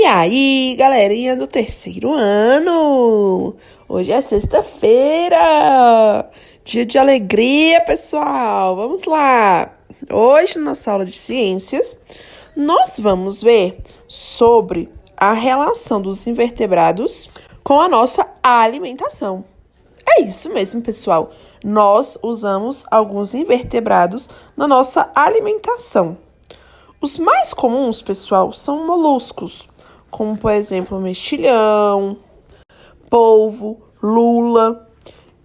E aí, galerinha do terceiro ano? Hoje é sexta-feira, dia de alegria, pessoal. Vamos lá. Hoje, na nossa aula de ciências, nós vamos ver sobre a relação dos invertebrados com a nossa alimentação. É isso mesmo, pessoal. Nós usamos alguns invertebrados na nossa alimentação. Os mais comuns, pessoal, são moluscos, como, por exemplo, mexilhão, polvo, lula.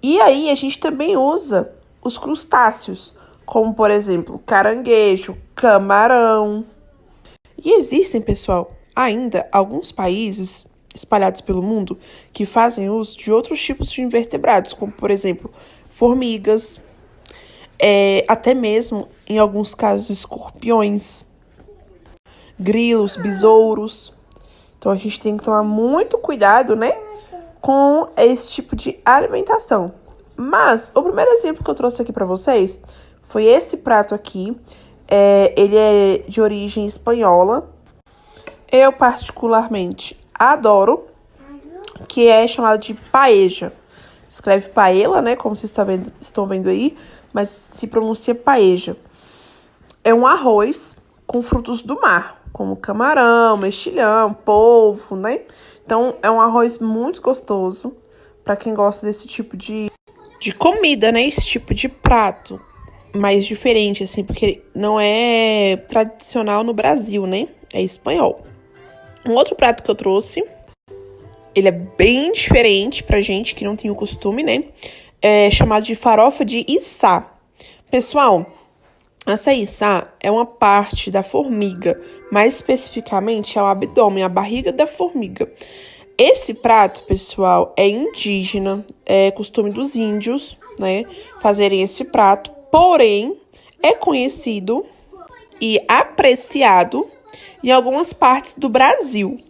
E aí, a gente também usa os crustáceos, como, por exemplo, caranguejo, camarão. E existem, pessoal, ainda alguns países espalhados pelo mundo que fazem uso de outros tipos de invertebrados, como, por exemplo, formigas, até mesmo, em alguns casos, escorpiões, grilos, besouros. Então, a gente tem que tomar muito cuidado, né, com esse tipo de alimentação. Mas, o primeiro exemplo que eu trouxe aqui para vocês foi esse prato aqui. Ele é de origem espanhola. Eu, particularmente, adoro, que é chamado de paella. Escreve paella, né, como vocês estão vendo aí, mas se pronuncia paella. É um arroz com frutos do mar, como camarão, mexilhão, polvo, né? Então, é um arroz muito gostoso para quem gosta desse tipo de comida, né? Esse tipo de prato mais diferente, assim, porque não é tradicional no Brasil, né? É espanhol. Um outro prato que eu trouxe, ele é bem diferente pra gente que não tem o costume, né? É chamado de farofa de içá. Pessoal, essa içá é uma parte da formiga, mais especificamente é o abdômen, a barriga da formiga. Esse prato, pessoal, é indígena, é costume dos índios, né, fazerem esse prato, porém, é conhecido e apreciado em algumas partes do Brasil.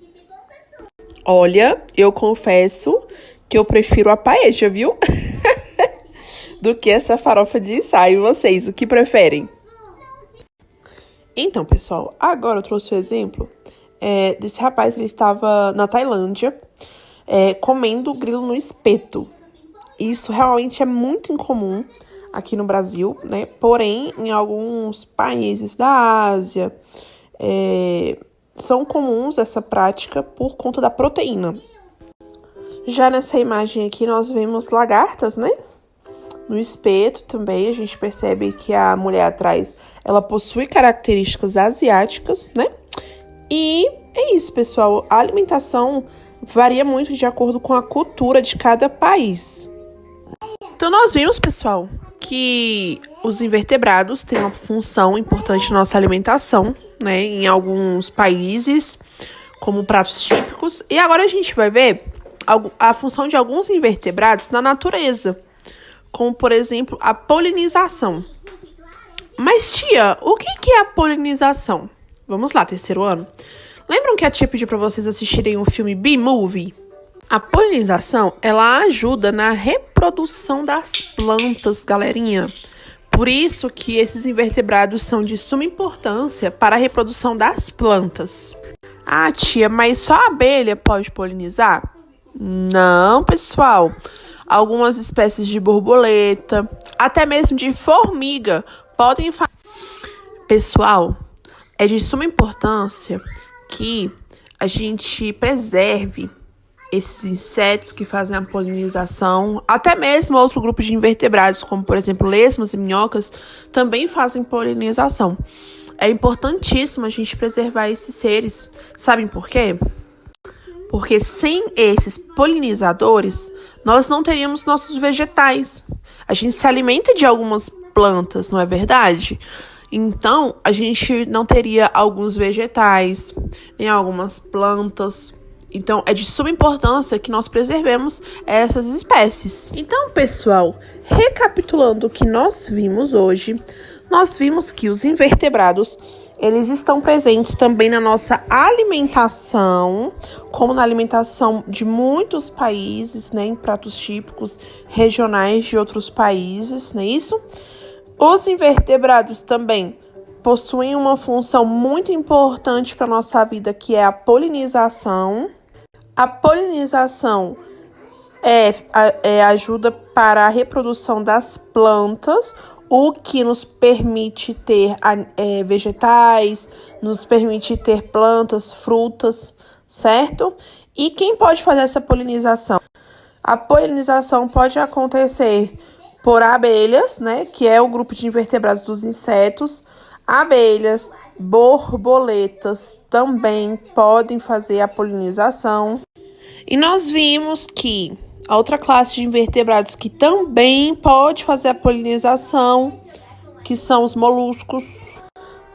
Olha, eu confesso que eu prefiro a paella, viu? Do que essa farofa de içá. E vocês, o que preferem? Então, pessoal, agora eu trouxe o exemplo desse rapaz que ele estava na Tailândia comendo grilo no espeto. Isso realmente é muito incomum aqui no Brasil, né? Porém, em alguns países da Ásia, são comuns essa prática por conta da proteína. Já nessa imagem aqui, nós vemos lagartas, né? No espeto também, a gente percebe que a mulher atrás, ela possui características asiáticas, né? E é isso, pessoal. A alimentação varia muito de acordo com a cultura de cada país. Então, nós vimos, pessoal, que os invertebrados têm uma função importante na nossa alimentação, né? Em alguns países, como pratos típicos. E agora a gente vai ver a função de alguns invertebrados na natureza, como, por exemplo, a polinização. Mas, tia, o que é a polinização? Vamos lá, terceiro ano. Lembram que a tia pediu para vocês assistirem o filme B-Movie? A polinização, ela ajuda na reprodução das plantas, galerinha. Por isso que esses invertebrados são de suma importância para a reprodução das plantas. Ah, tia, mas só a abelha pode polinizar? Não, pessoal. Algumas espécies de borboleta, até mesmo de formiga, podem fazer. Pessoal, é de suma importância que a gente preserve esses insetos que fazem a polinização, até mesmo outro grupo de invertebrados, como, por exemplo, lesmas e minhocas, também fazem polinização. É importantíssimo a gente preservar esses seres. Sabem por quê? Porque sem esses polinizadores, nós não teríamos nossos vegetais. A gente se alimenta de algumas plantas, não é verdade? Então, a gente não teria alguns vegetais, nem algumas plantas. Então, é de suma importância que nós preservemos essas espécies. Então, pessoal, recapitulando o que nós vimos hoje, nós vimos que os invertebrados, eles estão presentes também na nossa alimentação, como na alimentação de muitos países, né, em pratos típicos regionais de outros países, não é isso? Os invertebrados também possuem uma função muito importante para a nossa vida, que é a polinização. A polinização ajuda para a reprodução das plantas, o que nos permite ter vegetais, nos permite ter plantas, frutas, certo? E quem pode fazer essa polinização? A polinização pode acontecer por abelhas, né, que é o grupo de invertebrados dos insetos. Abelhas, borboletas também podem fazer a polinização. E nós vimos que a outra classe de invertebrados que também pode fazer a polinização, que são os moluscos.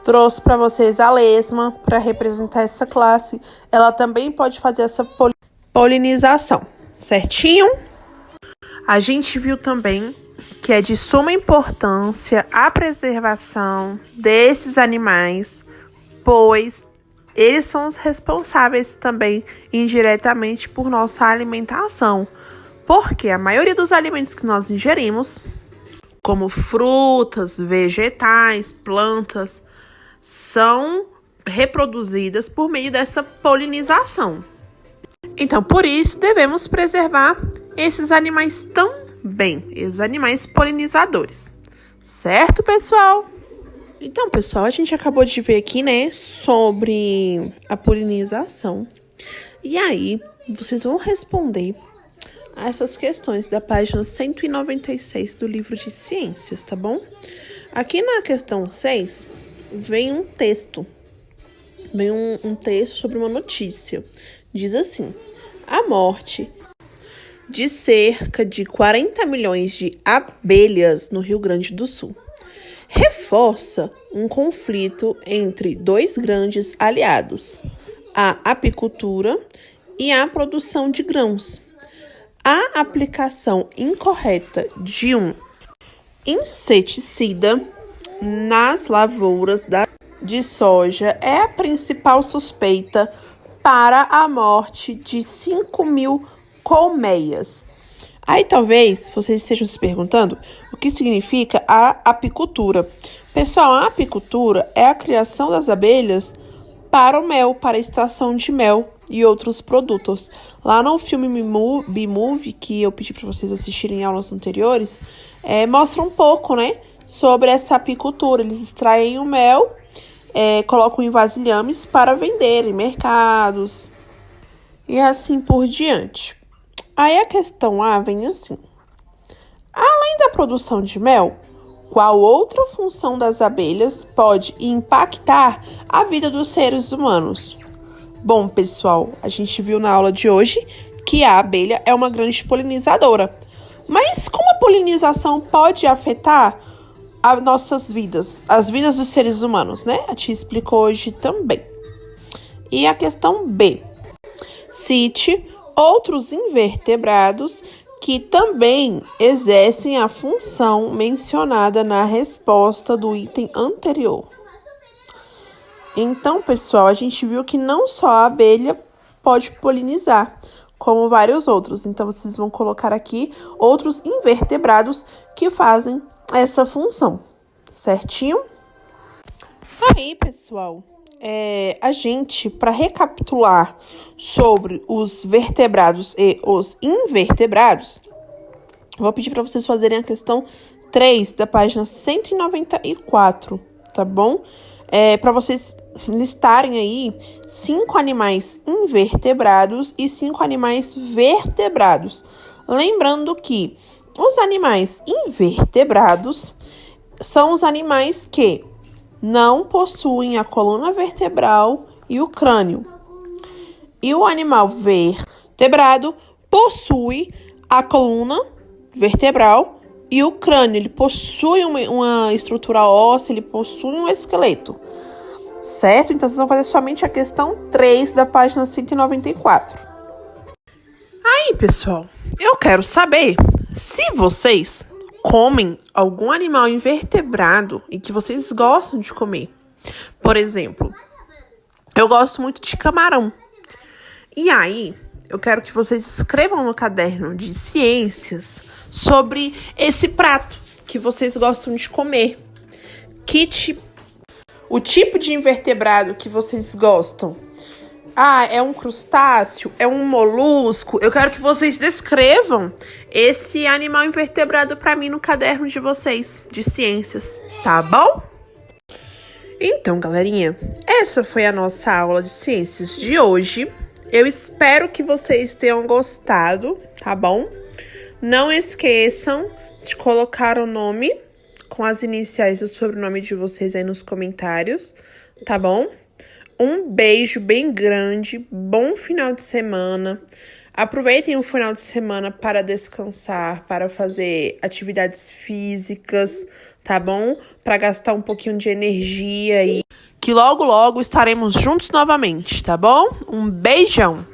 Trouxe para vocês a lesma para representar essa classe. Ela também pode fazer essa polinização, certinho? A gente viu também que é de suma importância a preservação desses animais, pois eles são os responsáveis também indiretamente por nossa alimentação. Porque a maioria dos alimentos que nós ingerimos, como frutas, vegetais, plantas, são reproduzidas por meio dessa polinização. Então, por isso, devemos preservar esses animais também, esses animais polinizadores. Certo, pessoal? Então, pessoal, a gente acabou de ver aqui, né, sobre a polinização. E aí, vocês vão responder a essas questões da página 196 do livro de ciências, tá bom? Aqui na questão 6, vem um texto. Vem um texto sobre uma notícia. Diz assim: a morte de cerca de 40 milhões de abelhas no Rio Grande do Sul reforça um conflito entre dois grandes aliados, a apicultura e a produção de grãos. A aplicação incorreta de um inseticida nas lavouras de soja é a principal suspeita para a morte de 5.000 colmeias. Aí talvez vocês estejam se perguntando o que significa a apicultura. Pessoal, a apicultura é a criação das abelhas para o mel, para a extração de mel e outros produtos. Lá no filme B-Movie, que eu pedi para vocês assistirem em aulas anteriores, mostra um pouco, né, sobre essa apicultura. Eles extraem o mel, colocam em vasilhames para vender em mercados e assim por diante. Aí a questão A vem assim: além da produção de mel, qual outra função das abelhas pode impactar a vida dos seres humanos? Bom, pessoal, a gente viu na aula de hoje que a abelha é uma grande polinizadora. Mas como a polinização pode afetar as nossas vidas, as vidas dos seres humanos, né? A tia explicou hoje também. E a questão B: cite outros invertebrados que também exercem a função mencionada na resposta do item anterior. Então, pessoal, a gente viu que não só a abelha pode polinizar, como vários outros. Então, vocês vão colocar aqui outros invertebrados que fazem essa função, certinho? Aí, pessoal, a gente, para recapitular sobre os vertebrados e os invertebrados, vou pedir para vocês fazerem a questão 3 da página 194, tá bom? Para vocês listarem aí 5 animais invertebrados e 5 animais vertebrados. Lembrando que os animais invertebrados são os animais que não possuem a coluna vertebral e o crânio. E o animal vertebrado possui a coluna vertebral e o crânio. Ele possui uma estrutura óssea, ele possui um esqueleto. Certo? Então, vocês vão fazer somente a questão 3 da página 194. Aí, pessoal, eu quero saber se vocês comem algum animal invertebrado e que vocês gostam de comer. Por exemplo, eu gosto muito de camarão. E aí, eu quero que vocês escrevam no caderno de ciências sobre esse prato que vocês gostam de comer. o tipo de invertebrado que vocês gostam. Ah, é um crustáceo? É um molusco? Eu quero que vocês descrevam esse animal invertebrado para mim no caderno de vocês, de ciências, tá bom? Então, galerinha, essa foi a nossa aula de ciências de hoje. Eu espero que vocês tenham gostado, tá bom? Não esqueçam de colocar o nome com as iniciais do sobrenome de vocês aí nos comentários, tá bom? Um beijo bem grande, bom final de semana. Aproveitem o final de semana para descansar, para fazer atividades físicas, tá bom? Para gastar um pouquinho de energia aí. Que logo, logo estaremos juntos novamente, tá bom? Um beijão!